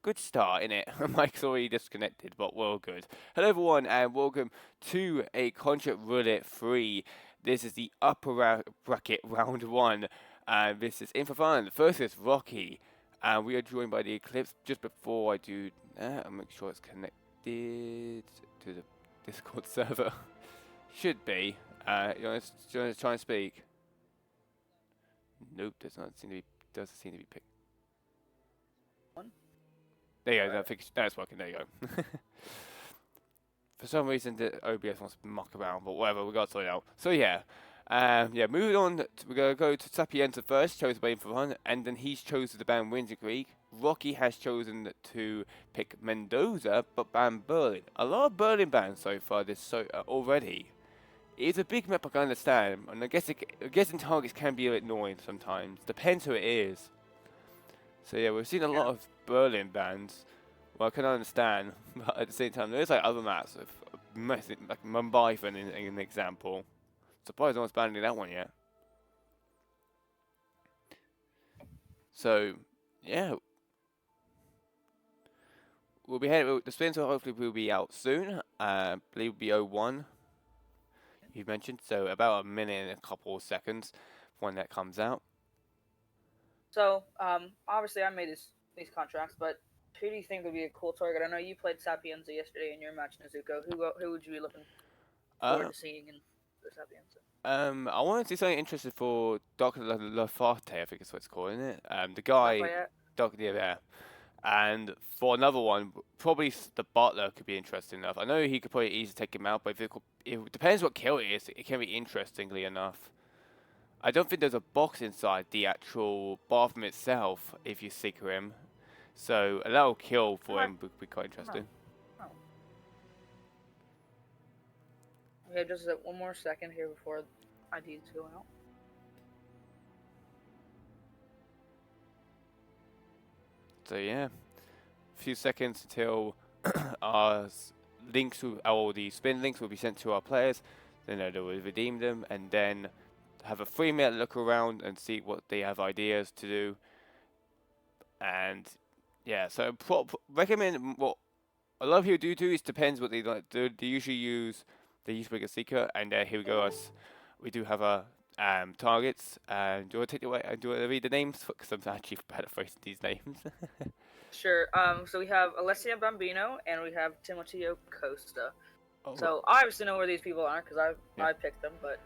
good start, innit? Mike's already disconnected, but we're all good. Hello, everyone, and welcome to a Contract Roulette 3. This is the upper bracket round 1, and this is In4Fun. First is Rocky, and we are joined by the Eclipse. Just before I do that, I'll make sure it's connected to the Discord server. Should be. You want to try and speak? Nope, doesn't seem to be picked. There you go, that's working, there you go. For some reason, the OBS wants to muck around, but whatever, we got to sort it out. So yeah, moving on, we're going to go to Sapienza first, chosen by In4Fun, and then he's chosen the band Winter Creek. Rocky has chosen to pick Mendoza, but banned Berlin. A lot of Berlin bands so far already. It's a big map, I can understand, and I guess targets can be a bit annoying sometimes. Depends who it is. So yeah, we've seen a lot of Berlin bands. Well, I can understand, but at the same time, there's like other maps of like Mumbai for an example. Surprised no one's banning that one yet. So yeah, we'll be heading. The spins hopefully will be out soon. I believe it'll be 01. You mentioned, so about a minute and a couple of seconds when that comes out. So, obviously I made these contracts, but who do you think would be a cool target? I know you played Sapienza yesterday in your match, Nezuko. Who would you be looking forward to seeing in the Sapienza? I want to do something interesting for Dr. Lafarte, I think is what it's called, isn't it? The guy, Lafayette? Dr. Yeah. And for another one, probably the Butler could be interesting enough. I know he could probably easily take him out, but it depends what kill it is. It can be interestingly enough. I don't think there's a box inside the actual bathroom itself if you secret him. So a little kill for him would be quite interesting. No. Okay, just one more second here before IDs go out. So yeah, a few seconds until our links or the spin links will be sent to our players. Then they will redeem them, and then have a 3-minute look around and see what they have ideas to do. And yeah, so recommend what a lot of people do is depends what they like do. They usually pick a secret, and here we go. Us, we do have our targets. And do you want to take it away? Do you want to read the names? Because I'm actually bad at phrasing these names. Sure. So we have Alessia Bambino and we have Timoteo Costa. Oh, so I obviously know where these people are because I picked them, but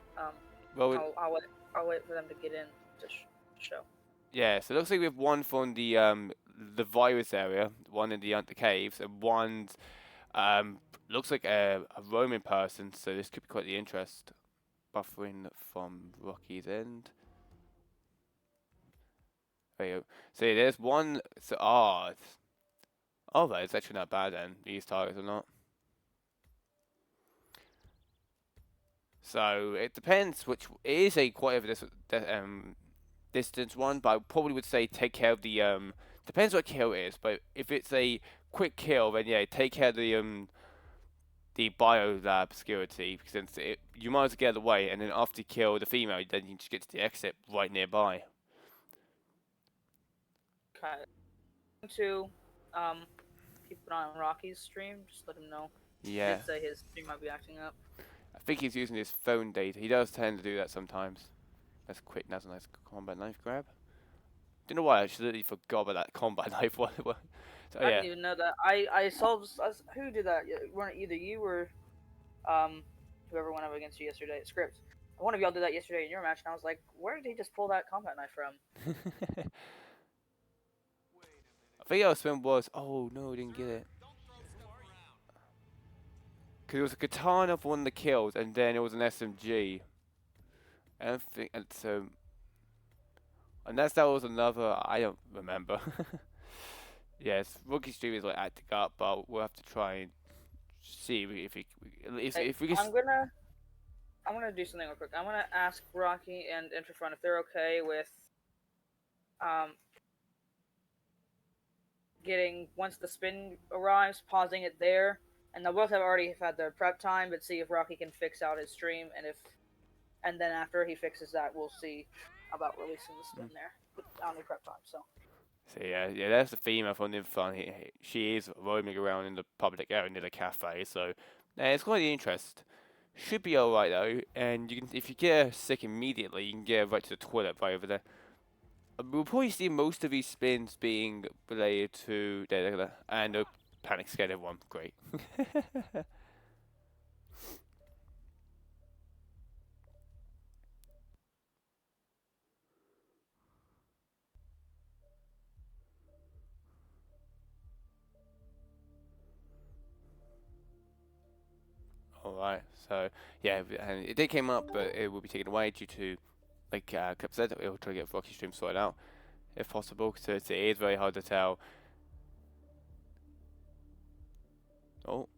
well, I'll wait for them to get in to show. Yeah, so it looks like we have one from the virus area, one in the caves, and one looks like a Roman person. So this could be quite the interest. Buffering from Rocky's end. There you go. So yeah, there's one. So it's actually not bad then. These targets are not. So it depends which it is a quite a distance one, but I probably would say take care of the depends what kill it is, but if it's a quick kill, then yeah, take care of the bio lab security, because you might as well get out of the way, and then after you kill the female, then you just get to the exit right nearby. Okay. To keep an eye on Rocky's stream. Just let him know. Yeah. He did say his stream might be acting up. I think he's using his phone data. He does tend to do that sometimes. That's quick. That's a nice combat knife grab. Don't know why I actually forgot about that combat knife. What? So, I didn't even know that. I saw who did that. Weren't either you or whoever went up against you yesterday at Scripts. One of y'all did that yesterday in your match, and I was like, where did he just pull that combat knife from? I think our spin was. Oh no, didn't get it. Because it was a katana for one of the kills, and then it was an SMG. And so. Unless that was another, I don't remember. Yes, Rookie Stream is like acting up, but we'll have to try and see if we can. I'm gonna do something real quick. I'm gonna ask Rocky and In4Fun if they're okay with getting, once the spin arrives, pausing it there, and they'll both have already had their prep time, but see if Rocky can fix out his stream, and then after he fixes that, we'll see about releasing the spin there on the prep time. So yeah, that's the female from In4Fun. She is roaming around in the public area near the cafe, so it's quite the interest. Should be alright though, and you can, if you get her sick immediately, you can get her right to the toilet right over there. We'll probably see most of these spins being related to there, and panic scared everyone. Great. Alright, so yeah, and it did came up, but it will be taken away due to, like Eclipse said, it will try to get Rocky Stream sorted out if possible, so it is very hard to tell. Oh,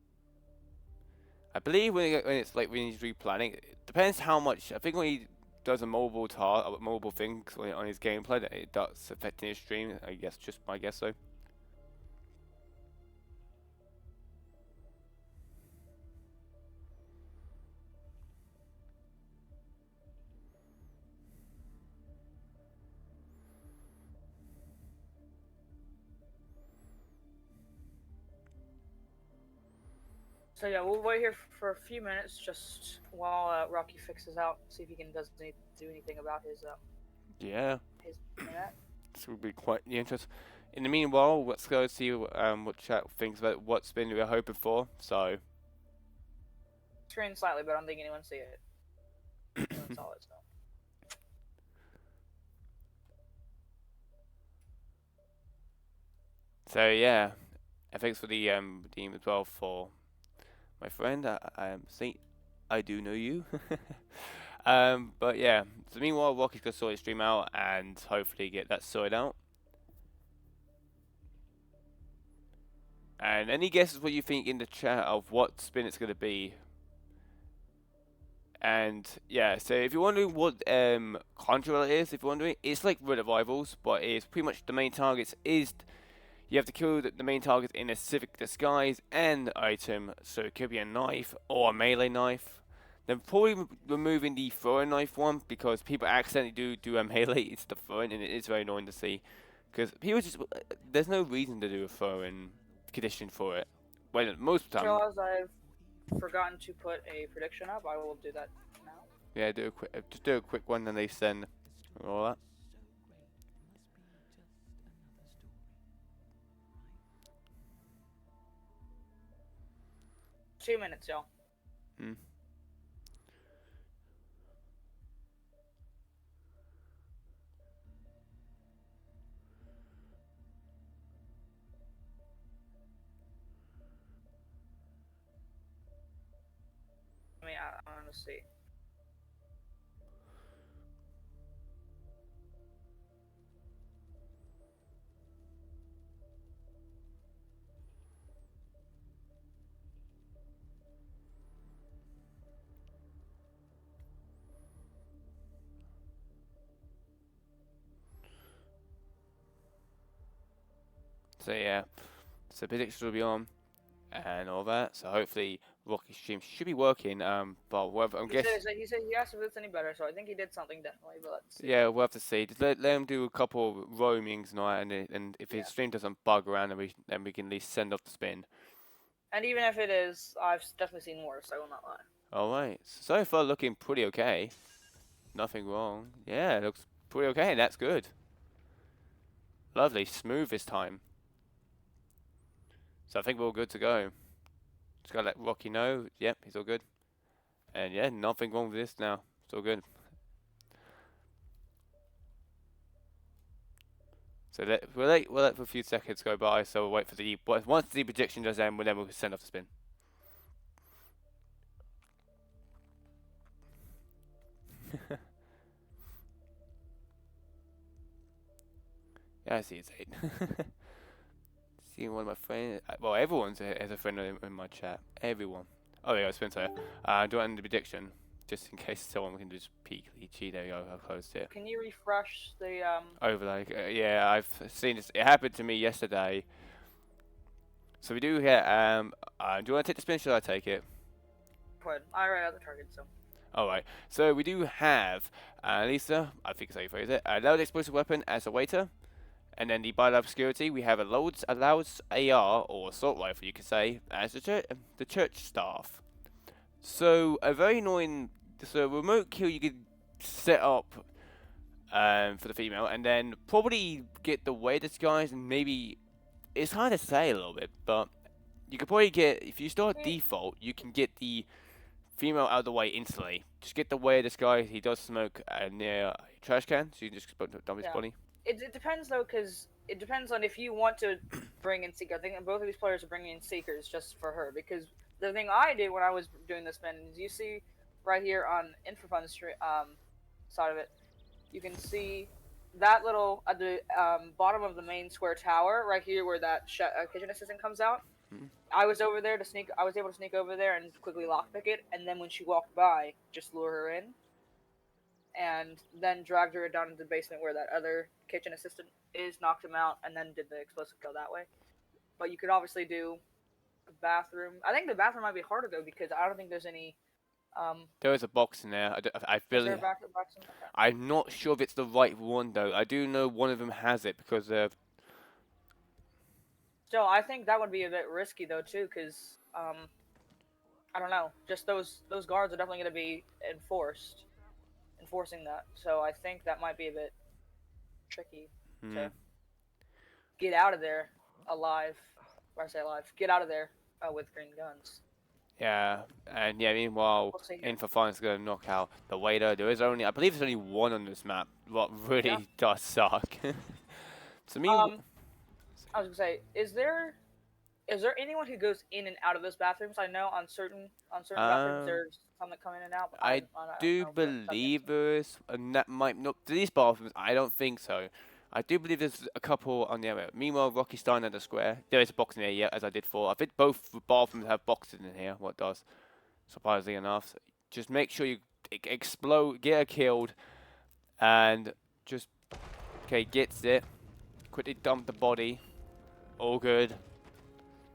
I believe when it's like when he's replanning, it depends how much. I think when he does a mobile things on his gameplay, that it does affect his stream. I guess just my guess so. So yeah, we'll wait here for a few minutes just while Rocky fixes out, see if he can do anything about Yeah, his internet. this will be quite the interest. In the meanwhile, let's go see what chat thinks about what spin we're hoping for. So. Screen slightly, but I don't think anyone see it. That's all it's. So yeah, and thanks for the redeem as well for my friend. See, I do know you. But yeah. So meanwhile, Rocky's gonna sort his stream out and hopefully get that sorted out. And any guesses what you think in the chat of what spin it's gonna be? And yeah, so if you're wondering what controller is, if you're wondering, it's like Roulette Rivals, but it's pretty much the main targets is you have to kill the main target in a specific disguise and item, so it could be a knife or a melee knife. Then probably removing the throwing knife one because people accidentally do a melee. It's the throwing, and it is very annoying to see because people just there's no reason to do a throwing condition for it. When most of the time, Realize I've forgotten to put a prediction up. I will do that now. yeah, just do a quick one, and they send all that. 2 minutes, y'all. Hmm. I mean, I'm gonna see. So yeah, so predictions will be on and all that. So hopefully Rocky's stream should be working. But whatever, I'm guessing. He said he asked if it's any better, so I think he did something definitely. But let's see. Yeah, we'll have to see. Just let him do a couple roamings tonight, and if his stream doesn't bug around, then we can at least send off the spin. And even if it is, I've definitely seen worse. I will not lie. All right. So far, looking pretty okay. Nothing wrong. Yeah, it looks pretty okay. That's good. Lovely, smooth this time. So I think we're all good to go. Just gotta let Rocky know. Yep, he's all good. And yeah, nothing wrong with this now. It's all good. So we'll let for a few seconds go by. So we'll wait for the once the projection does end, then we'll send off the spin. Yeah, I see it's 8. Seeing one of my friends. Well, everyone's has a friend in my chat. Everyone. Oh, there you go, Spencer. Do you want the prediction? Just in case someone can just peekly cheat. There you go, I closed it. Can you refresh the Overlay. Yeah, I've seen this. It happened to me yesterday. So we do here. Do you want to take the spin? Should I take it? Go ahead. I already have the target, so. Alright, so we do have Lisa, I think it's how you phrase it, a loud explosive weapon as a waiter, And then the bylaw obscurity, we have allows AR or assault rifle, you could say, as the church staff. So a very annoying. So remote kill you could set up for the female, and then probably get the way disguise, and maybe it's hard to say a little bit, but you could probably get if you start default, you can get the female out of the way instantly. Just get the way disguise. He does smoke near a trash can, so you can just dump his Yeah. body. It depends though, because it depends on if you want to bring in Seeker. I think that both of these players are bringing in Seekers just for her, because the thing I did when I was doing this spin is you see right here on In4Fun side of it, you can see that little at the bottom of the main square tower right here where that kitchen assistant comes out. Mhm. I was over there to sneak. I was able to sneak over there and quickly lockpick it, and then when she walked by, just lure her in, and then dragged her down into the basement where that other kitchen assistant is, knocked him out, and then did the explosive kill that way. But you could obviously do a bathroom. I think the bathroom might be harder though because I don't think there's any. There is a box in there. I Is there feel. a bathroom? Okay. I'm not sure if it's the right one though. I do know one of them has it because Still, I think that would be a bit risky though too, because I don't know. Just those guards are definitely going to be enforcing that. So I think that might be a bit tricky to get out of there alive. When I say alive, get out of there with green guns. Yeah, and yeah, meanwhile, We'll see here. In4Fun is going to knock out the waiter. There is only, I believe there's only one on this map, what really does suck. To me, I was gonna say, is there anyone who goes in and out of those bathrooms? I know on certain bathrooms there's some that come in and out. But I don't do know, but believe there is, and that might not, these bathrooms, I don't think so. I do believe there's a couple on the other. Meanwhile, Rocky Stein at the square. There is a box in there, yeah, as I did for. I think both bathrooms have boxes in here, what does. Surprisingly enough. So just make sure you explode, get her killed, and just, okay, gets it. Quickly dump the body. All good.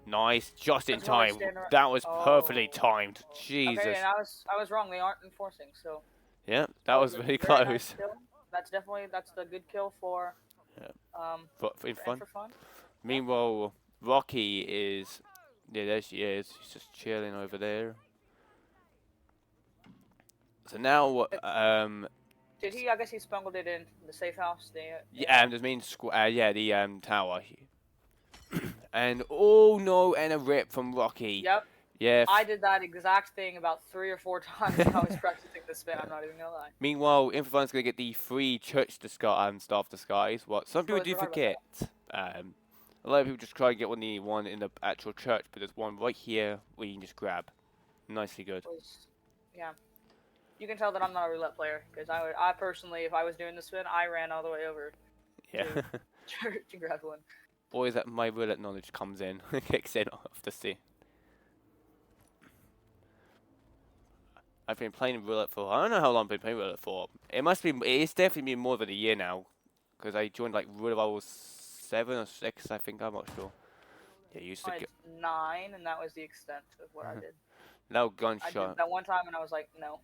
Nice, just in time. That was perfectly timed. Jesus. Okay, and I was wrong. They aren't enforcing, so. Yeah, that was very very close. Nice kill. That's the good kill for. For In4Fun. In4Fun. Meanwhile, Rocky is, yeah, there she is. She's just chilling over there. So now, did he? I guess he smuggled it in the safe house. yeah, the main yeah, the tower. And oh no, and a rip from Rocky. Yep. Yeah. I did that exact thing about 3 or 4 times when I was practicing this spin. I'm not even gonna lie. Meanwhile, In4Fun's gonna get the free church staff disguise. What some people do forget. A lot of people just try and get one in the actual church, but there's one right here where you can just grab. Nicely good. Yeah. You can tell that I'm not a roulette player because I personally, if I was doing the spin, I ran all the way over. Yeah. To grab one. Always that my roulette knowledge comes in, kicks in off the sea. I've been playing roulette for, I don't know how long I've been playing roulette for. It's definitely been more than a year now. Because I joined like roulette I was 7 or 6, I think, I'm not sure. Yeah, used to get 9, and that was the extent of what I did. Loud gunshot. I did that one time and I was like, no.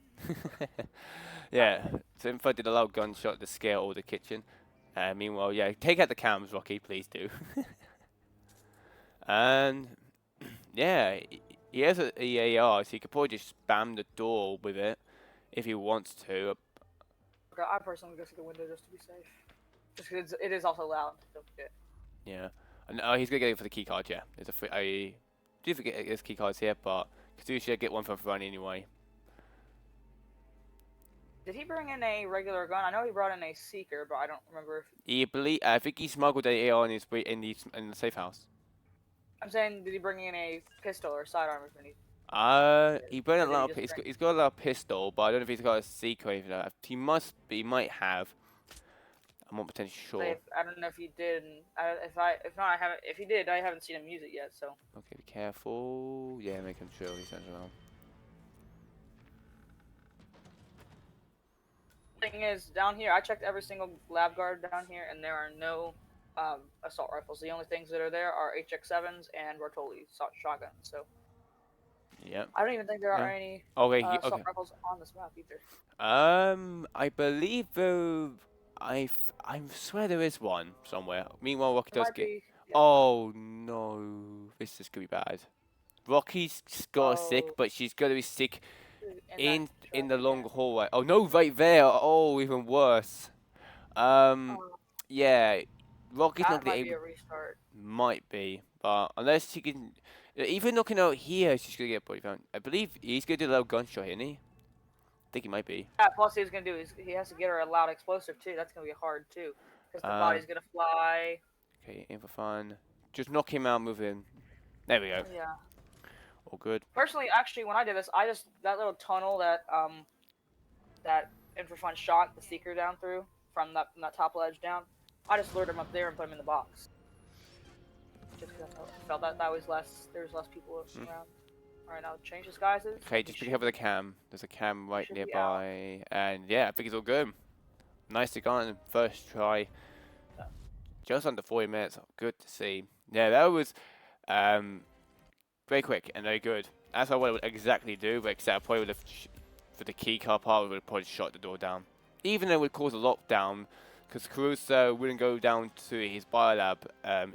Yeah, so if I did a loud gunshot to scare all the kitchen. Meanwhile, yeah, take out the cams, Rocky, please do. And yeah, he has an EAR, so he could probably just spam the door with it if he wants to. Okay, I personally go through the window just to be safe. Just because it is also loud. Don't forget. Yeah, and he's gonna get it for the key card. Yeah, there's I do forget there's key cards here, but Kazushi get one from Ferrani anyway. Did he bring in a regular gun? I know he brought in a seeker, but I don't remember if. I think he smuggled an AR in the safe house. I'm saying, did he bring in a pistol or sidearm if any? He brought a lot. He's got a lot of pistol, but I don't know if he's got a seeker or anything like that. He might have. I'm not potentially sure. I don't know if he did. If not, I haven't. If he did, I haven't seen him use it yet. So. Okay, be careful. Yeah, making sure he's around. Thing is, down here, I checked every single lab guard down here, and there are no assault rifles. The only things that are there are HX7s and Bartoli shotguns. So. Yep. I don't even think there are any assault rifles on this map either. I believe though. I swear there is one somewhere. Meanwhile, Rocky It does might get. be. Yeah. Oh no, this is gonna be bad. Rocky's got sick, Oh, but she's gonna be sick in that in track the long again. hallway. Oh no, right there. Oh, even worse. Um, Oh, yeah, Rocky's not that gonna be might be able. a restart. Might be, but unless she can, even looking out here, she's gonna get body found. I believe he's gonna do a little gunshot, isn't he? I think he might be. Yeah, plus he's gonna do is he has to get her a loud explosive too. That's gonna be hard too, because the Um, body's gonna fly. okay, In4Fun. Just knock him out, move in. There we go. Yeah. All good. Personally, actually, when I did this, I just that little tunnel that In4Fun shot the seeker down through from that top ledge down. I just lured him up there and put him in the box. Just because I felt that was less. There was less people Hmm. around. All right, now change disguises. Okay, He just be should careful with the cam. There's a cam he right should be out. nearby, and yeah, I think it's all good. Nicely gone, first try. Just under 40 minutes. Good to see. Yeah, that was um, very quick and very good. That's what I would exactly do, but except I probably would have, for the key car part, we would have probably shot the door down. Even though it would cause a lockdown, because Caruso wouldn't go down to his biolab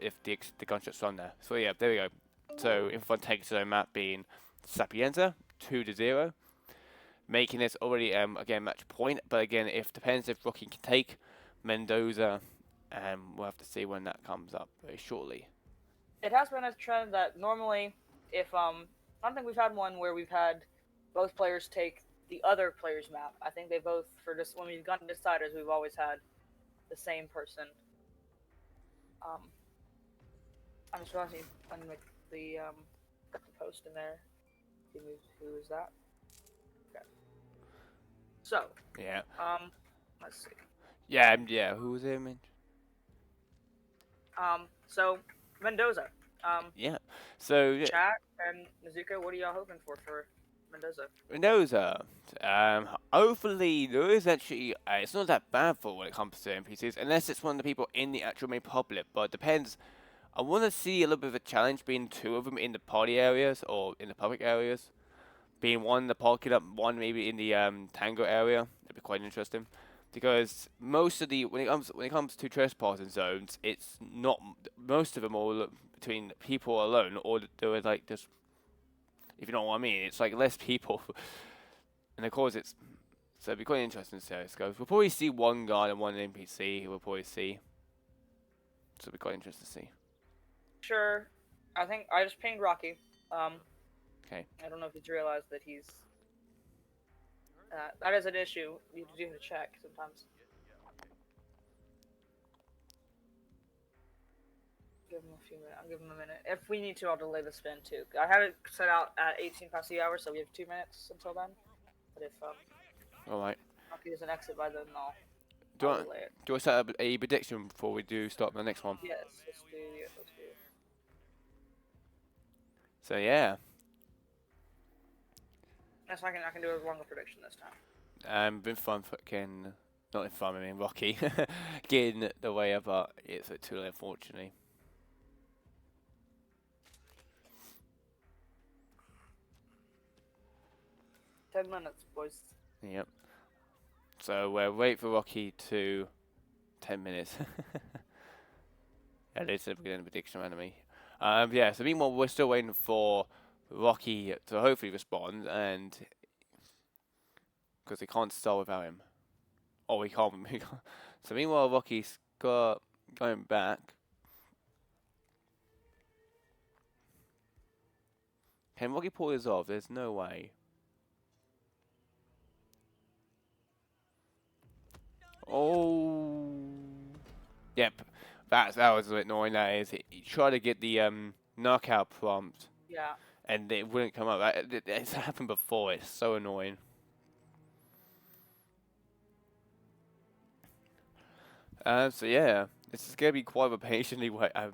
if the gunshot's on there. So yeah, there we go. So In4Fun takes their map being Sapienza, 2-0. Making this already again match point, but again, if depends if Rocky can take Mendoza, we'll have to see when that comes up very shortly. It has been a trend that normally, if I don't think we've had one where we've had both players take the other player's map. I think they both for this when we've gone to deciders, we've always had the same person. Um, I'm just realizing when the got the post in there. Who is that? Okay. So, Yeah, let's see. yeah. Who was it? Man? So Mendoza. Yeah. So yeah, Chat and Nezuko, what are y'all hoping for Mendoza? Mendoza. Hopefully there is actually. It's not that bad for when it comes to NPCs, unless it's one of the people in the actual main public. But it depends. I want to see a little bit of a challenge being two of them in the party areas or in the public areas. Being one in the parking lot, one maybe in the tango area. That'd be quite interesting. Because most of the when it comes to trespassing zones, it's not most of them are between people alone, or they're like just if you know what I mean. It's like less people, and of course it's so it'd be quite interesting to see how this goes. We'll probably see one guard and one NPC. We'll probably see, so it'll be quite interesting to see. Sure. I think I just pinged Rocky. Okay. I don't know if he's realized that he's. That is an issue. You do have to check sometimes. Give him a few minutes. I'll give him a minute. If we need to, I'll delay the spin too. I have it set out at 18 past the hour, so we have 2 minutes until then. But if All right. Rocky doesn't exit by then, Do I'll I delay it. do I set up a prediction before we do start the next one? Yes, let's do it. Let's do it. So yeah. Yes, I can do a longer prediction this time. Been fun fucking not in fun. I mean Rocky getting the way up, but it's too late unfortunately. 10 minutes, boys. Yep. So we'll wait for Rocky to 10 minutes. At least we're getting a prediction enemy. Yeah. So meanwhile, we're still waiting for Rocky to hopefully respond, and because they can't start without him. Oh, we can't. So meanwhile, Rocky's going back. Can Rocky pull this off? There's no way. Oh. Yep. That was a bit annoying. That is. He tried to get the knockout prompt, Yeah. and it wouldn't come up. It's happened before. It's so annoying. So yeah, this is gonna be quite a patiently wait. A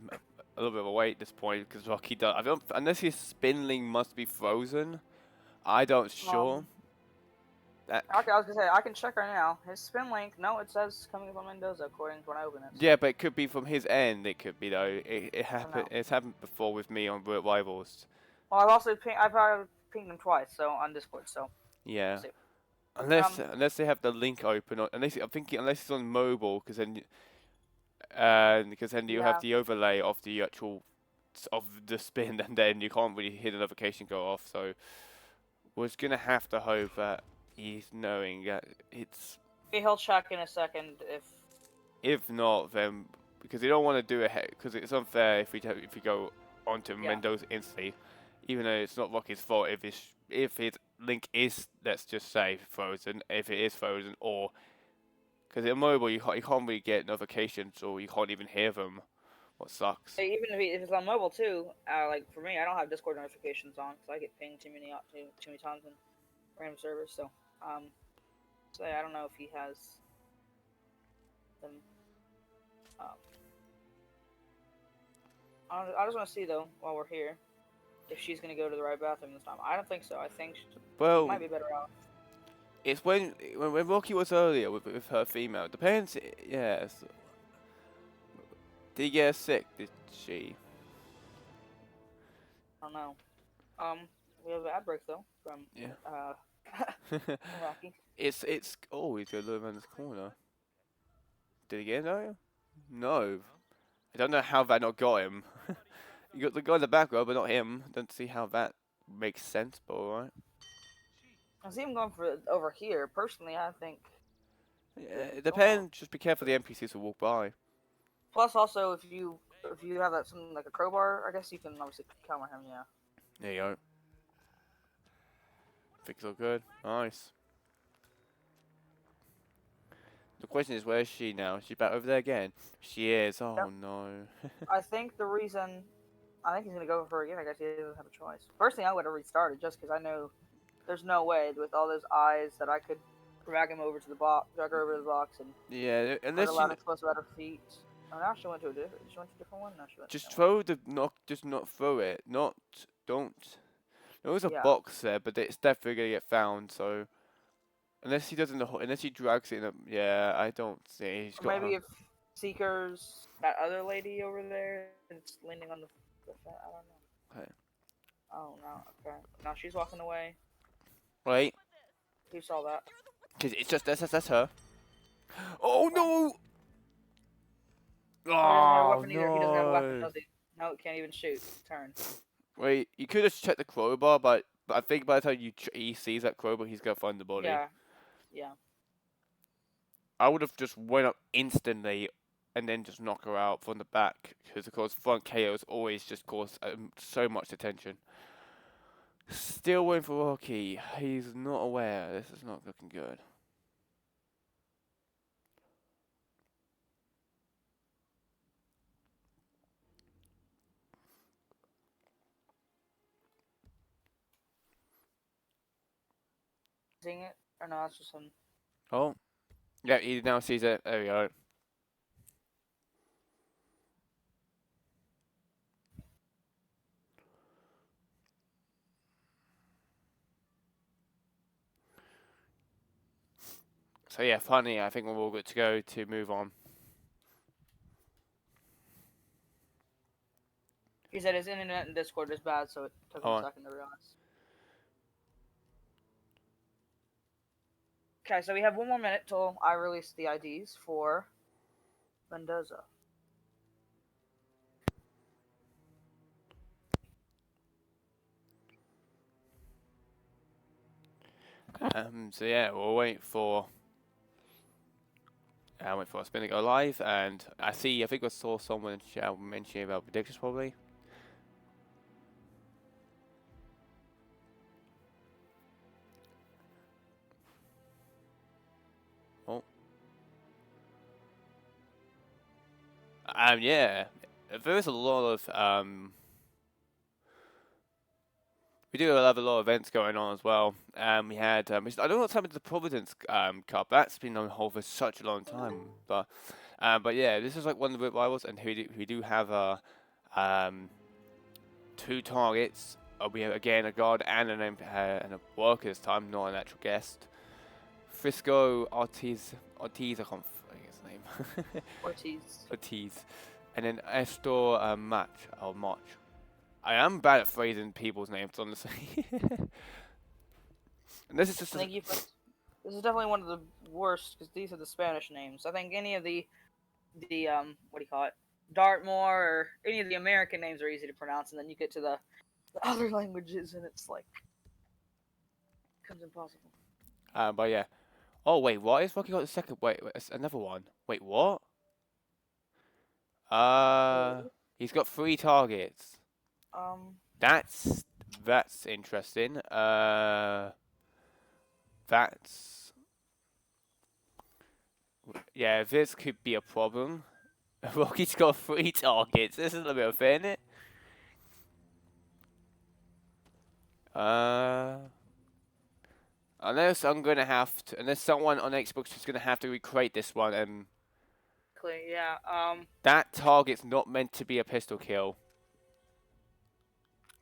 little bit of a wait at this point because Rocky does. I don't unless his spin link must be frozen. I don't sure. That Okay, I was gonna say I can check right now. His spin link, no, it says coming from Mendoza according to when I open it. yeah, but it could be from his end. It could be though. It happened. know. It's happened before with me on Rivals. Well, I've also I've pinged him twice, so on Discord. So Yeah. we'll see. Unless they have the link open, or unless I'm thinking unless it's on mobile, because then you have Yeah, the overlay of the actual of the spin, and then you can't really hear the notification go off. So we're just gonna have to hope that he's knowing that it's. he'll check in a second if. If not, then because they don't want to do it, because it's unfair if we go onto Yeah. Mendoza instantly, even though it's not Rocky's fault if his link is, let's just say, frozen, if it is frozen, or because in mobile you can't really get notifications or you can't even hear them. What sucks. Even if it's on mobile too, like for me, I don't have Discord notifications on because I get pinged too many times in random servers. Um, so yeah, I don't know if he has them. Um, I just want to see though while we're here if she's gonna go to the right bathroom this time. I don't think so. I think she Well, might be better off. it's when Rocky was earlier with her female. Depends. Yes. Did he get sick? Did she? I don't know. Um, we have an ad break though from Yeah. from Rocky. It's oh, he's gonna look around this corner. Did he get no? No. I don't know how that not got him. You got the guy in the back row, but not him. Don't see how that makes sense, but alright. I see him going for over here. Personally, I think. Yeah, Yeah, it oh no. depends. Just be careful the NPCs will walk by. Plus, also, if you have that something like a crowbar, I guess you can obviously counter him. Yeah. There you go. Think it's all good. Nice. The question is, where is she now? Is she back over there again? She is. Oh Yep. no. I think the reason I think he's gonna go for it again. I guess he doesn't have a choice. First thing I would have restarted just because I know there's no way with all those eyes that I could drag him over to the box, drag her over to the box, and Yeah, put a unless lot you explosive at her feet. Oh, now she went to a different. She went to a different one. No, she went to just the same one. throw the knock. Just not throw it. Not don't. There was a Yeah. box there, but it's definitely gonna get found. So unless he doesn't, unless he drags it in, yeah, I don't see. He's Or got maybe her. if Seeker's that other lady over there that's leaning on the I don't know. Okay. Oh no. Okay. Now she's walking away. Wait, Who saw that? 'cause it's just that's her. Oh Okay. no! Oh, he doesn't have a Oh weapon either. He doesn't have a weapon, no! does he? No, it can't even shoot. Turn. Wait, you could have checked the crowbar, but I think by the time he sees that crowbar, he's gonna find the body. Yeah. Yeah. I would have just went up instantly and then just knock her out from the back, because of course front KOs always just cause so much attention. Still waiting for Rocky. He's not aware. This is not looking good. Seeing it? Or no, that's just him. Oh, yeah, he now sees it. There we go. So yeah, funny. I think we're all good to go to move on. He said his internet and Discord is bad, so it took him a Oh, second to realize. Okay, so we have 1 more minute till I release the IDs for Mendoza. so yeah, we'll wait for. I wait for a spin to go live, and I think I saw someone mentioning about predictions probably. Oh. Yeah, there is a lot of we do have a lot of events going on as well. We had I don't know what's happened to the Providence Cup. That's been on hold for such a long time, but yeah, this is like one of the rivals, and we do have two targets. We have again a guard and and a worker this time, not an actual guest. Frisco Ortiz, I can't forget his name. Ortiz. Ortiz, and then Estor March. I am bad at phrasing people's names, honestly. And this is just Thank you for This is definitely one of the worst because these are the Spanish names. I think any of the what do you call it, Dartmoor or any of the American names are easy to pronounce, and then you get to the other languages and it's like becomes impossible. But yeah. Oh wait, what? Is Rocky got the second? Wait, it's another one. Wait, what? Uh, Wait, he's got 3 targets. um, That's interesting. That's yeah. This could be a problem. Rocky's got 3 targets. This is a bit unfair, isn't it? Uh, unless I'm gonna have to, unless someone on Xbox is gonna have to recreate this one, and yeah. that target's not meant to be a pistol kill.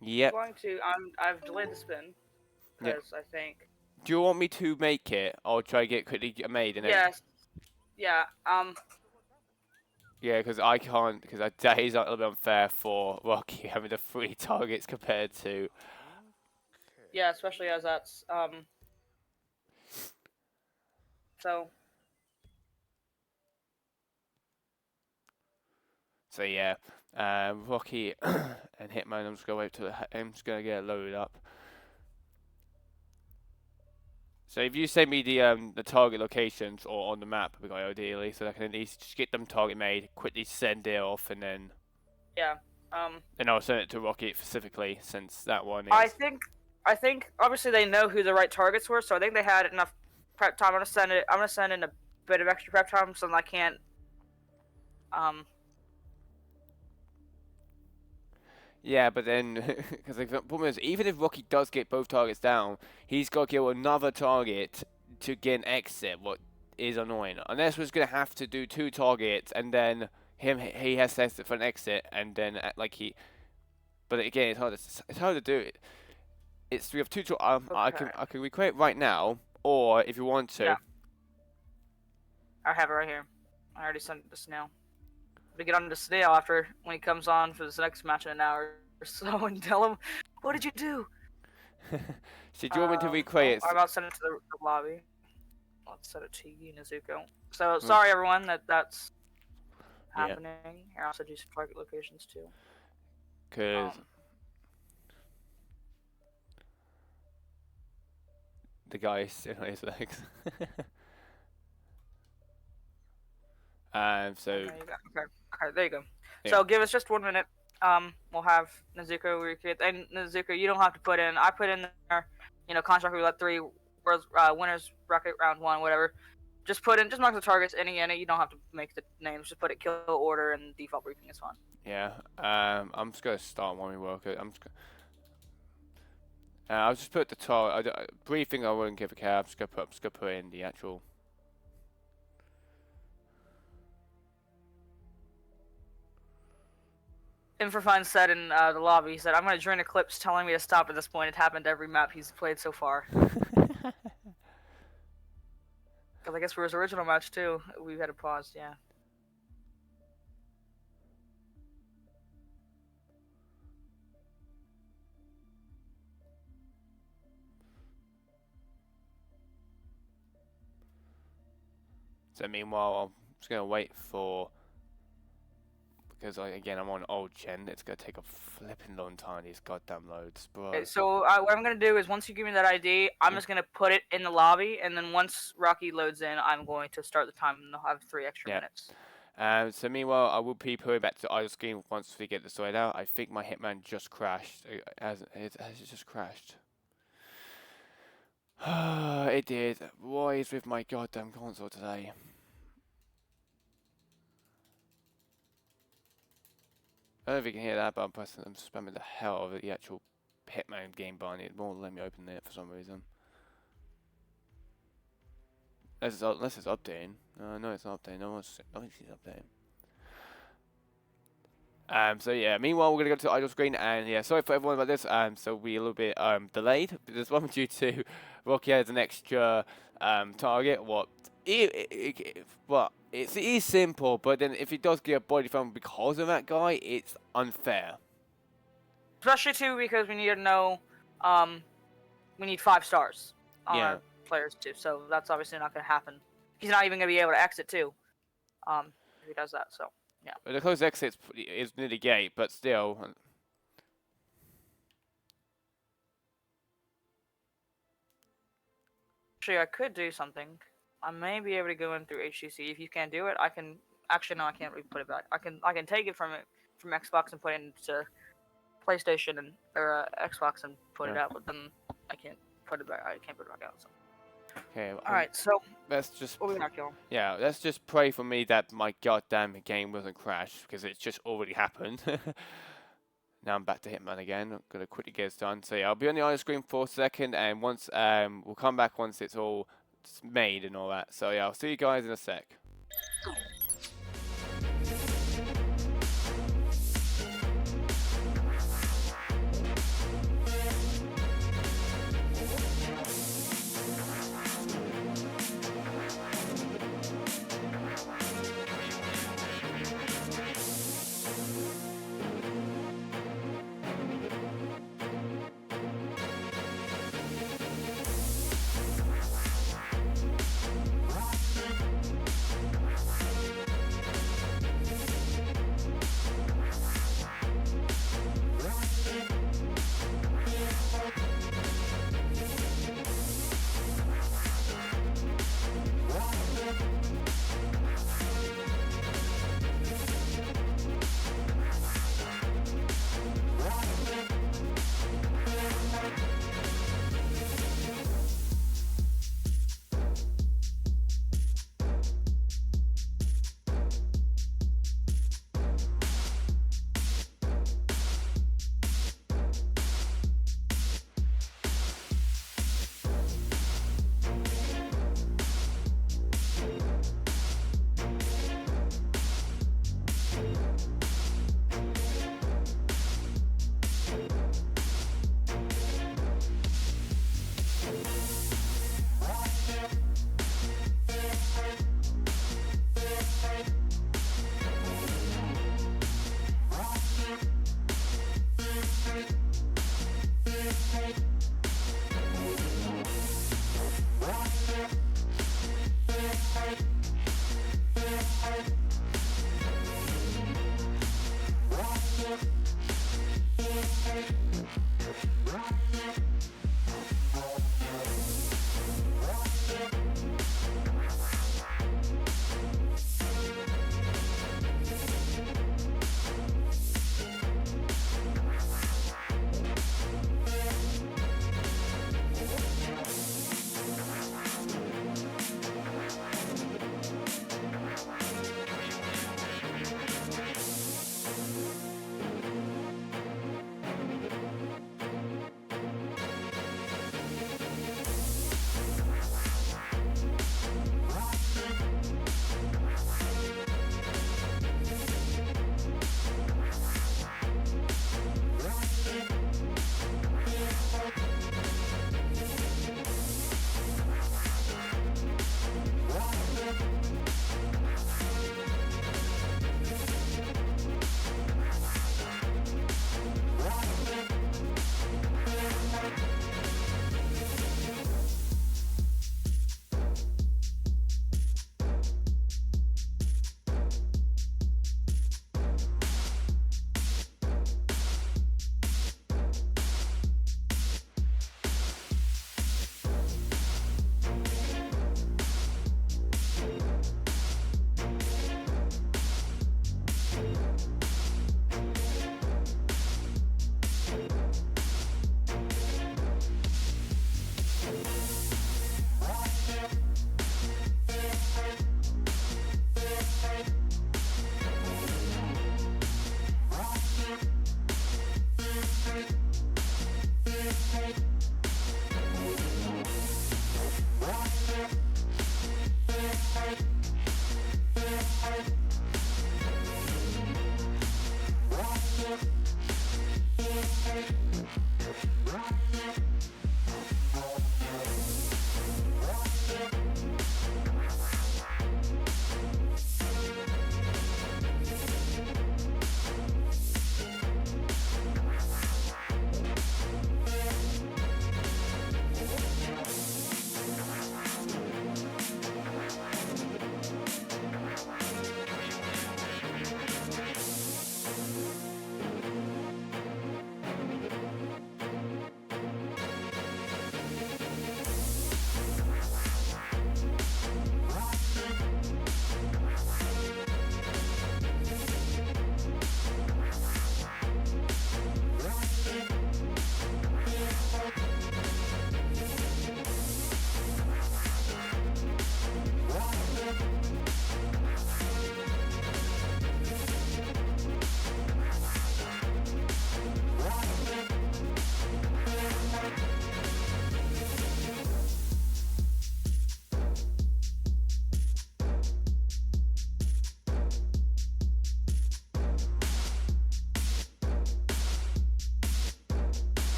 I'm Yep. going to. I've delayed the spin Yep. because I think. Do you want me to make it, or try to get quickly made and then? Yes. Yeah. Yeah, because I can't, because that is a little bit unfair for Rocky having the 3 targets compared to. Yeah, especially as that's So So yeah, Rocky and Hitman. I'm just gonna wait till I'm just gonna get it loaded up. So if you send me the target locations or on the map, we got ideally, so I can at least just get them target made, quickly send it off, and then yeah. I'll send it to Rocky specifically since that one is. I think obviously they know who the right targets were, so I think they had enough prep time. I'm gonna send in a bit of extra prep time so that I can't um Yeah, but then, because the problem is, even if Rocky does get both targets down, he's got to kill another target to get an exit, what is annoying. Unless we're going to have to do 2 targets, and then he has to exit for an exit, and then, But again, it's hard to do it. We have two, okay. I can recreate right now, or if you want to. Yeah. I have it right here. I already sent it to Snail. We get on to Snail after when he comes on for this next match in an hour or so and tell him, what did you do? So do you want me to recreate it? I'm about to send it to the lobby. Let's set it to you, Nezuko. So Hmm. sorry everyone that's Yeah. happening. Here, I'll send you some target locations too. Because the guy is still on his legs. So there you go. Okay, there you go. yeah. So give us just 1 minute. We'll have Nezuko recreate. And Nezuko, you don't have to put in. I put in there, contract roulette 3, winners bracket round 1, whatever. Just put in. Just mark the targets. Any. You don't have to make the names. Just put it kill order and default briefing is fine. Yeah. I'm just gonna start when we work it. I'll just put the target. Briefing I wouldn't give a care. I'm just gonna put in the actual. In4Fun said in the lobby, he said, I'm going to join Eclipse telling me to stop at this point. It happened every map he's played so far. Because I guess for his original match, too, we had to pause, yeah. So meanwhile, I'm just gonna wait for. Because again, I'm on old gen. It's gonna take a flipping long time. These goddamn loads, bro. Okay, so what I'm going to do is once you give me that ID, I'm just going to put it in the lobby, and then once Rocky loads in, I'm going to start the time, and they'll have 3 extra minutes. So meanwhile, I will be putting back to idle screen once we get this sorted out. I think my Hitman just crashed. Has it just crashed? It did. What is with my goddamn console today? I don't know if you can hear that, but I'm spamming the hell out of the actual Hitman game bar, and it won't let me open it for some reason. Unless it's updating. No, it's not updating. Nothing's updating. So yeah, meanwhile, we're gonna go to idle screen, and yeah, sorry for everyone about this. So we're a little bit delayed. This one due to Rocky has an extra target. It is simple, but then if he does get a body from because of that guy, it's unfair. Especially, too, because we need to know, we need 5 stars on Yeah. our players too. So that's obviously not going to happen. He's not even going to be able to exit too. If he does that, so yeah. The close exit is near the gate, but still. Actually, I could do something. I may be able to go in through HTC. If you can't do it, I can. Actually, no, I can't really put it back. I can take it from Xbox and put it into PlayStation and or Xbox and put it Yeah. out, but then I can't put it back. I can't put it back out. So. Okay. All right, so Let's just. what we got, Kill? Yeah, let's just pray for me that my goddamn game doesn't crash because it's just already happened. Now I'm back to Hitman again. I'm gonna quickly get this done. So yeah, I'll be on the ice screen for a second, and once we'll come back once it's all made and all that. So yeah, I'll see you guys in a sec.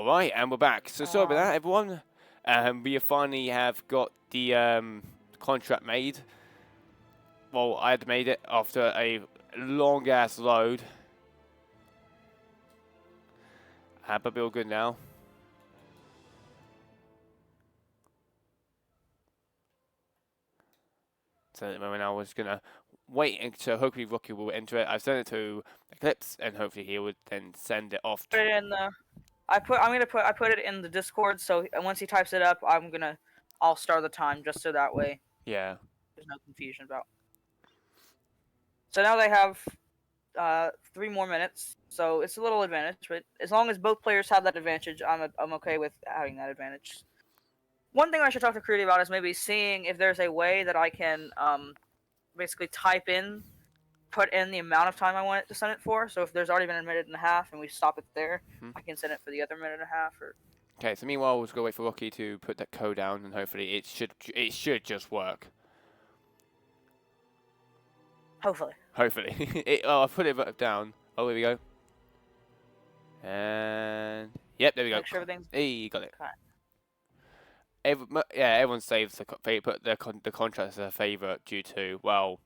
Alright, and we're back. So sorry about that, everyone. We finally have got the contract made. Well, I had made it after a long-ass load. But we're all good now. So at the moment I was going to wait until hopefully Rocky will enter it. I've sent it to Eclipse, and hopefully he would then send it off to... Put it in the. I put it in the Discord. So once he types it up, I'll start the time just so that way Yeah. there's no confusion about. So now they have 3 more minutes. So it's a little advantage, but as long as both players have that advantage, I'm okay with having that advantage. One thing I should talk to Creative about is maybe seeing if there's a way that I can basically put in the amount of time I want it to send it for. So if there's already been a minute and a half and we stop it there, I can send it for the other minute and a half. Or... Okay, so meanwhile we'll just go wait for Rocky to put that code down, and hopefully it should just work. Hopefully. Hopefully. I put it down. Oh, here we go. And yep, there we go. Make sure everything's. Hey, you got it. Okay. Everyone saves put the contract as a favorite due to, well,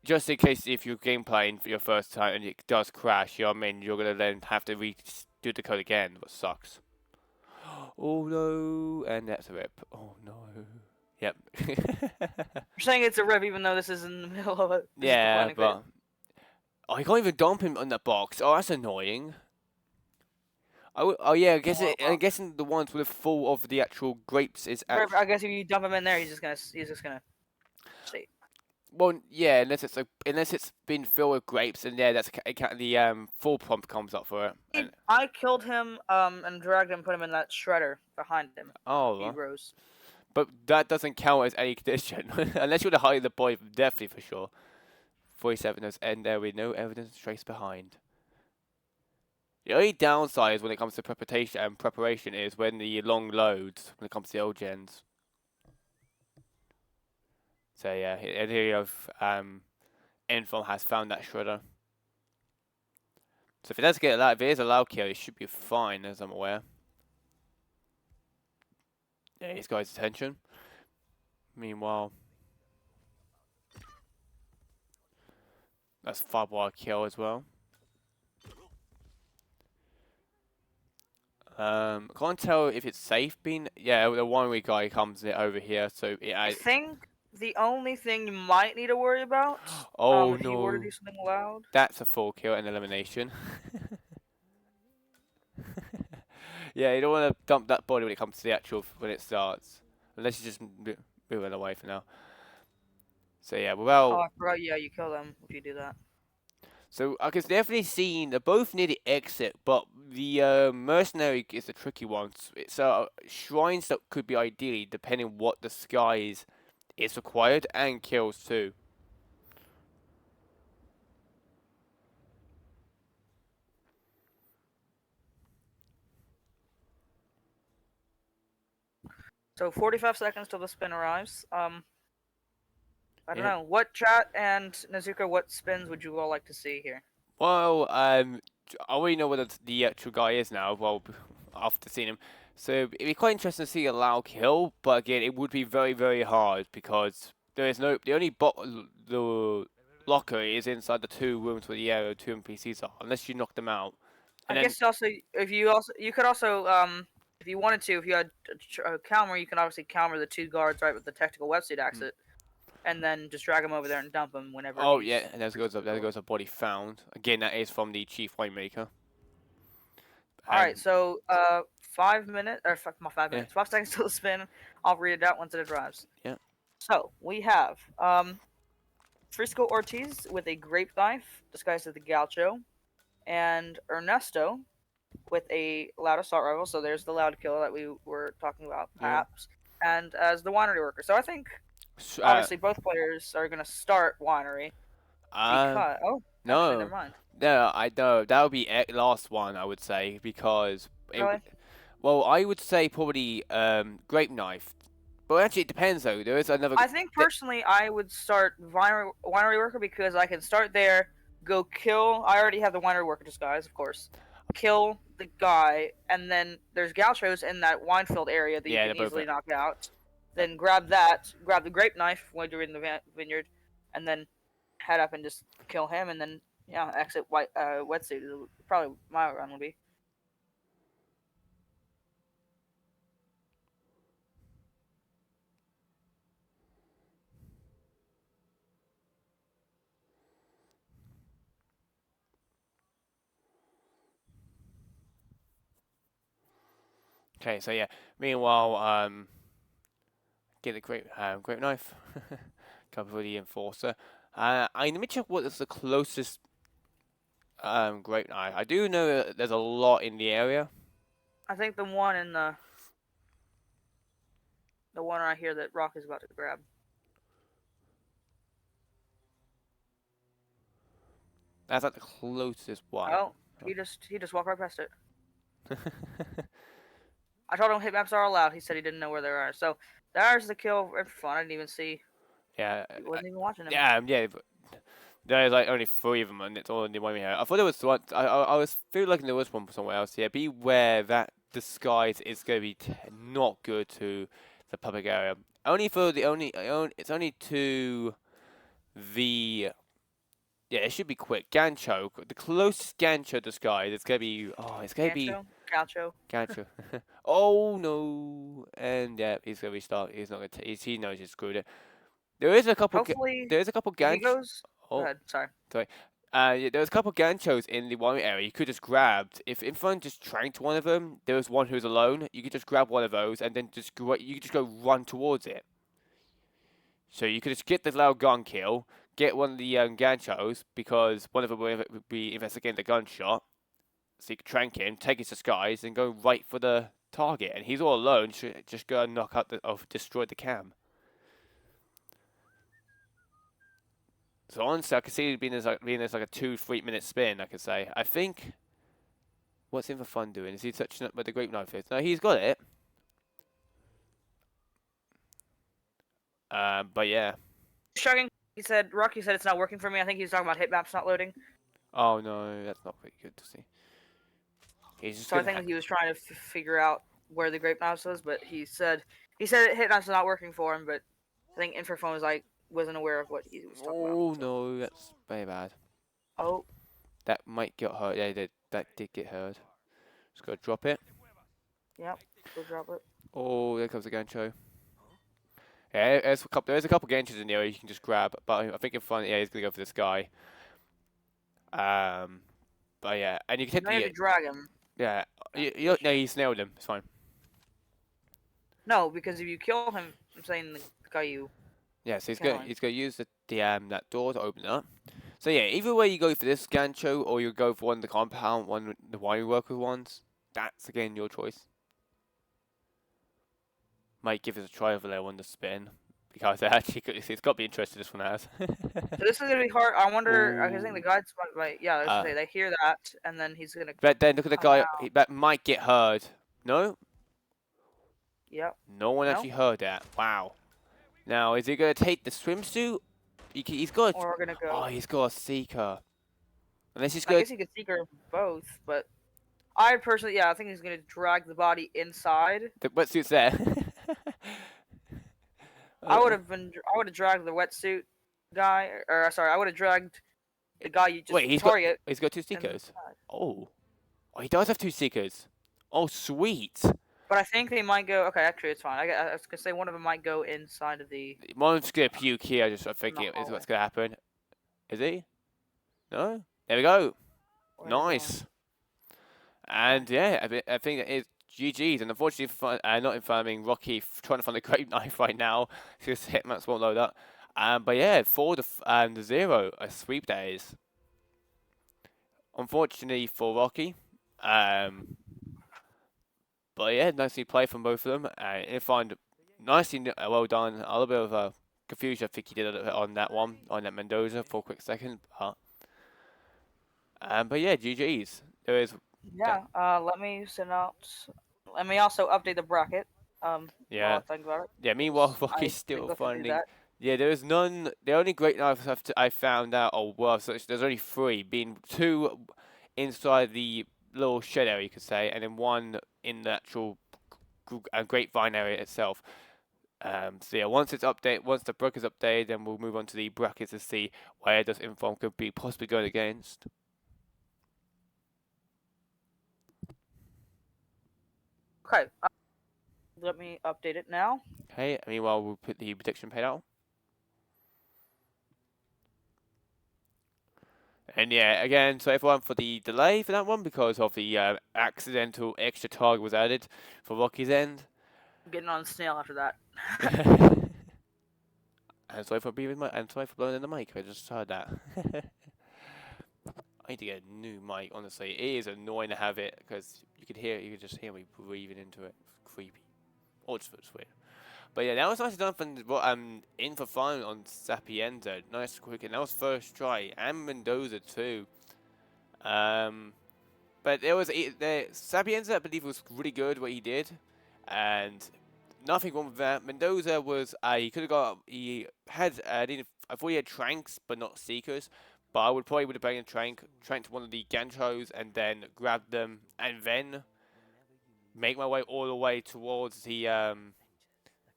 just in case if you're game playing for your first time and it does crash, you know what I mean, you're gonna then have to redo the code again, what sucks. Oh no, and that's a rip. Oh no. Yep. You're saying it's a rip even though this is in the middle of it. Yeah, but I can't even dump him on that box. Oh, that's annoying. Oh yeah, I'm guessing the ones with full of the actual grapes is. I guess if you dump him in there, he's just gonna stay. Well, yeah, unless it's been filled with grapes, and yeah, that's the full prompt comes up for it. I killed him and dragged him, put him in that shredder behind him. Oh. He rose. But that doesn't count as any condition, unless you want to hide the body, definitely for sure. 47 knows, and there with no evidence traced behind. The only downside when it comes to preparation is when the long loads when it comes to the old gens. So yeah, here of In4Fun has found that shredder. So if it does get if it is a loud kill, it should be fine, as I'm aware. Yeah, he's got his attention. Meanwhile, that's 5-wire kill as well. Can't tell if it's safe being. Yeah, the winery guy comes over here, so I think the only thing you might need to worry about. If you were to do something loud. That's a full kill and elimination. Yeah, you don't want to dump that body when it comes to the actual when it starts, unless you just move it away for now. So yeah, well. Oh, I forgot. Yeah, you kill them if you do that. So I can definitely see they're both near the exit, but the mercenary is a tricky one. It's shrines that could be ideally depending what the skies is required and kills too. So 45 seconds till the spin arrives. I don't know. What chat and Nezuko, what spins would you all like to see here? Well, I already know what the actual guy is now. Well, after seeing him, so it'd be quite interesting to see a loud kill. But again, it would be very, very hard because there is the only the locker is inside the 2 rooms where the 2 NPCs are, unless you knock them out. And I guess also you could also if you wanted to, if you had a Calmer, you can obviously Calmer the 2 guards right with the technical wetsuit exit. And then just drag him over there and dump him whenever. Oh yeah, and there goes a body found. Again, that is from the chief winemaker. All right, so 5 minutes or 5 minutes, 5 seconds till the spin. I'll read it out once it arrives. Yeah. So we have Frisco Ortiz with a grape knife disguised as the gaucho, and Ernesto with a loud assault rifle. So there's the loud kill that we were talking about, perhaps, and as the winery worker. So I think. Obviously, both players are gonna start winery. No. Actually, never mind. No, I know that would be last one. I would say because. Really? Well, I would say probably grape knife. But actually, it depends though. There is another. I think personally, I would start winery worker because I can start there, go kill. I already have the winery worker disguise, of course. kill the guy, and then there's gauchos in that wine-filled area that you Yeah, can they're both easily there. knock out. Then grab the grape knife when you're in the vineyard, and then head up and just kill him, and then yeah, exit wetsuit is probably my run would be. Okay, so yeah. Meanwhile, get the grape knife. Cover for the enforcer. Let me check what is the closest grape knife. I do know that there's a lot in the area. I think the one in the one right here that Rock is about to grab. That's like the closest one. Oh, he just walked right past it. I told him hit maps are allowed. He said he didn't know where they are. So there's the kill for fun. I didn't even see. Yeah, He wasn't even watching him. yeah. But there's like only three of them, and it's all in the one we have. I thought there was one. I was feeling like there was one somewhere else. Yeah, beware that disguise is going to be not good to the public area. Only for the it's only to the. Yeah, it should be quick. Gancho, the closest Gancho disguise. It's gonna be. Oh, it's gonna be Gaucho. Gancho. Oh no! And yeah, he's gonna restart. He's not gonna. He knows he's screwed it. There is a couple. Hopefully, There is a couple if he Gancho. goes. Go Oh, ahead. Sorry. sorry. Yeah, there was a couple Ganchos in the one area you could just grab. If In4Fun just tranked one of them, there was one who was alone. You could just grab one of those and then you could just go run towards it. So you could just get the loud gun kill, get one of the Ganchos because one of them will be investigating the gunshot. So you could trank him, take his disguise, and go right for the target. And he's all alone. Should just go and knock out destroy the cam. So honestly, I could see it being as like a 2-3 minute spin. I could say. I think. What's In4Fun doing? Is he touching up where the grape knife is? No, he's got it. But yeah. Shrugging. Rocky said it's not working for me. I think he was talking about hit maps not loading. Oh no, that's not very good to see. He's just So I gonna. think he was trying to figure out where the grape knife was, but he said hit knife's not working for him. But I think In4Fun was wasn't aware of what he was talking about. Oh no, that's very bad. Oh. That might get hurt. Yeah, that did get hurt. Just gotta drop it. Yep. Go drop it. Oh, there comes the gancho. Yeah, there's a couple ganchos in there you can just grab, but I think In4Fun, yeah, he's gonna go for this guy. But yeah, and you can You have to drag him. Yeah, no, he snailed him. It's fine. No, because if you kill him, I'm saying the guy you. Yeah, so killing. he's gonna use that door to open it up. So yeah, either way you go for this gancho or you go for one of the compound, one the wine worker ones. That's again your choice. Might give it a try over there on the spin because it's got to be interesting. This one has. So this is gonna be hard. I wonder. I think the Ooh. guides might. Yeah, they hear that, and then he's gonna. But then look at the guy that might get hurt. No. Yep. No one actually heard that. Wow. Now is he gonna take the swimsuit? He's got. Or we're gonna go. Oh, he's got a seeker. Unless he's I gonna. guess he could seeker both, but I personally, I think he's gonna drag the body inside. The wetsuit's there. I would have dragged the wetsuit guy, or sorry, I would have dragged the guy you just target. He's got two seekers. Oh, he does have two seekers. Oh, sweet. But I think they might go. Okay, actually, it's fine. I was gonna say one of them might go inside of the. One's gonna puke here. I think it is what's gonna happen. Is he? No. There we go. Nice. And yeah, I think it is GG's. And unfortunately, not informing Rocky trying to find a grape knife right now. His hitmaps won't load up. But yeah, for the 0, a sweep that is. Unfortunately for Rocky. But yeah, nicely played from both of them. And find nicely well done. A little bit of confusion, I think he did on that one, on that Mendoza for a quick second. But yeah, GG's. There is. Yeah. Let me send out. Let me also update the bracket. Yeah. While I think about it. Yeah. Meanwhile, Rocky's still finding. Yeah, there's none. The only great knives I found out are worth. So there's only 3, being 2 inside the little shed area, you could say, and then one in the actual grapevine area itself. So yeah, once the book is updated, then we'll move on to the brackets to see where does In4Fun could be possibly going against. Okay, let me update it now. Okay, meanwhile we'll put the prediction page out. And yeah, again, so everyone for the delay for that one because of the accidental extra target was added for Rocky's end. I'm getting on snail after that. And sorry for blowing in the mic. I just heard that. I need to get a new mic. Honestly, it is annoying to have it because you could just hear me breathing into it. It's creepy. Or just weird. But yeah, that was nicely done from In4Fun on Sapienza. Nice quick, and that was first try, and Mendoza too. But the Sapienza, I believe, was really good what he did, and nothing wrong with that. Mendoza was he could have he had I thought he had tranks but not seekers. But I would have been a trank to one of the ganchos and then grabbed them and then make my way all the way towards the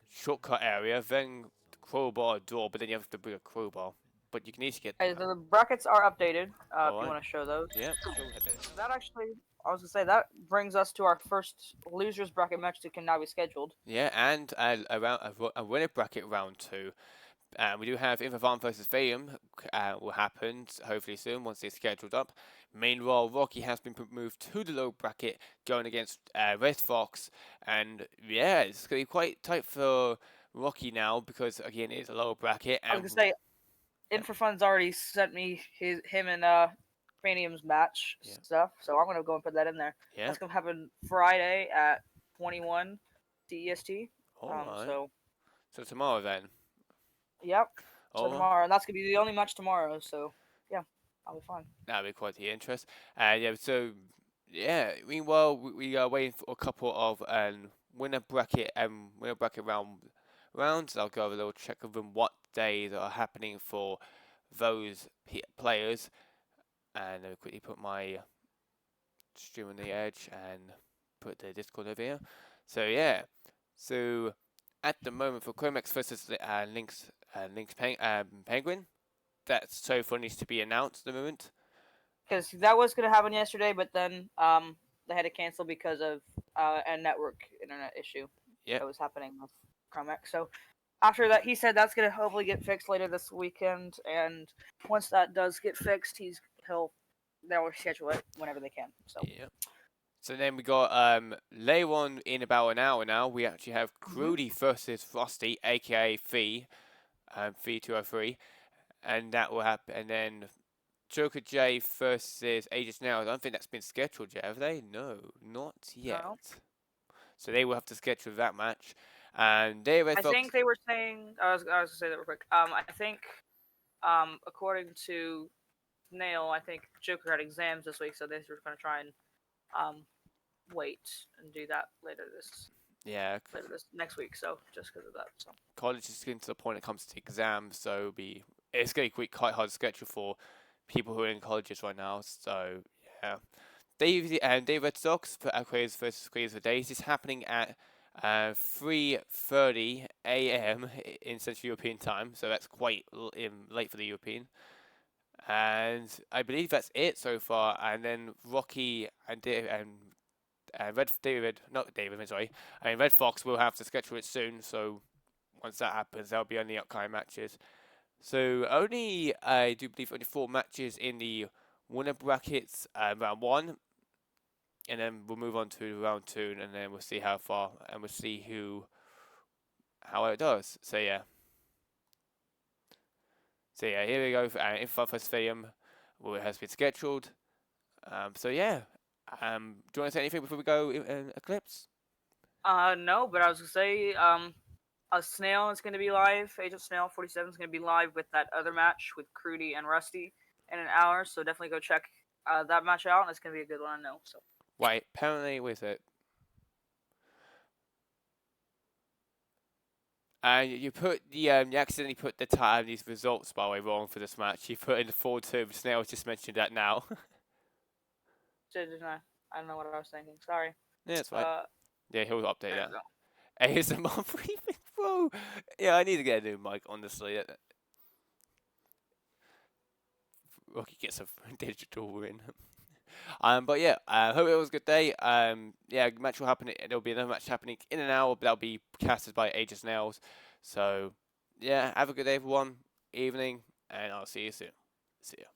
shortcut area, then crowbar a door, but then you have to bring a crowbar. But you can easily get Okay, that. so the brackets are updated. If you Alright. want to show those. Yep. That actually, I was gonna say that brings us to our first losers bracket match that can now be scheduled. Yeah, and a winner bracket round 2. We do have In4Fun versus Valium will happen hopefully soon once it's scheduled up. Meanwhile, Rocky has been moved to the low bracket, going against Red Fox, and yeah, it's going to be quite tight for Rocky now because again it's a lower bracket. I And was gonna say, In4Fun's already sent me him and Cranium's match Yeah. stuff, so I'm gonna go and put that in there. yeah, That's gonna happen Friday at 21 CEST. all right. So So tomorrow then. yep. So Oh, tomorrow, and that's gonna be the only match tomorrow. So yeah, I'll be fine. that'll be quite the interest. Yeah, so yeah. Meanwhile, we are waiting for a couple of winner bracket rounds. I'll go have a little check of them what days are happening for those players, and I'll quickly put my stream on the edge and put the Discord over here. So yeah, so at the moment for Chromex versus Penguin, that's so funny to be announced at the moment. Because that was gonna happen yesterday, but then they had to cancel because of a network internet issue that was happening with Chromex. So after that, he said that's gonna hopefully get fixed later this weekend, and once that does get fixed, they'll schedule it whenever they can. So Yeah. So then we got later on in about an hour now. We actually have Crudy versus Frosty, aka Fee, Fee 203, and that will happen. And then Joker J versus Aegis Now. I don't think that's been scheduled yet, have they? No, not yet. No. So they will have to schedule that match. And they I think they were saying I was gonna say that real quick. I think according to Nail, I think Joker had exams this week, so they were gonna try and wait and do that later this next week. So just because of that. So college is getting to the point it comes to exams, so it's going to be quite hard to schedule for people who are in colleges right now. So yeah, Dave Red Sox for Aquarius versus Queens for Days is happening at 3:30 a.m. in Central European time, so that's quite late for the European. And I believe that's it so far. And then Rocky and Red Fox will have to schedule it soon. So once that happens, there'll be only upcoming matches. So I do believe only 4 matches in the winner brackets round 1, and then we'll move on to round 2, and then we'll see how far, and we'll see how it does. So yeah. Here we go. In4Fun first Stadium, well, it has been scheduled. So yeah. Do you want to say anything before we go in Eclipse? No, but I was gonna say a Snail is gonna be live. Agent Snail 47 is gonna be live with that other match with Crudy and Rusty in an hour. So definitely go check that match out. It's gonna be a good one, I know. So. Wait, apparently with it. And you accidentally put the time, these results, by the way, wrong for this match. You put in the 4-2, Snail just mentioned that now. Didn't I? I don't know what I was thinking. Sorry. Yeah, it's fine. Yeah, he'll update There we that. go. ASMR briefing, bro. Yeah, I need to get a new mic, honestly. Rocky gets a digital win. But yeah, I hope it was a good day. Yeah, match will happen. There'll be another match happening in an hour, but that'll be casted by Aegis Nails. So yeah, have a good day, everyone. Evening, and I'll see you soon. See ya.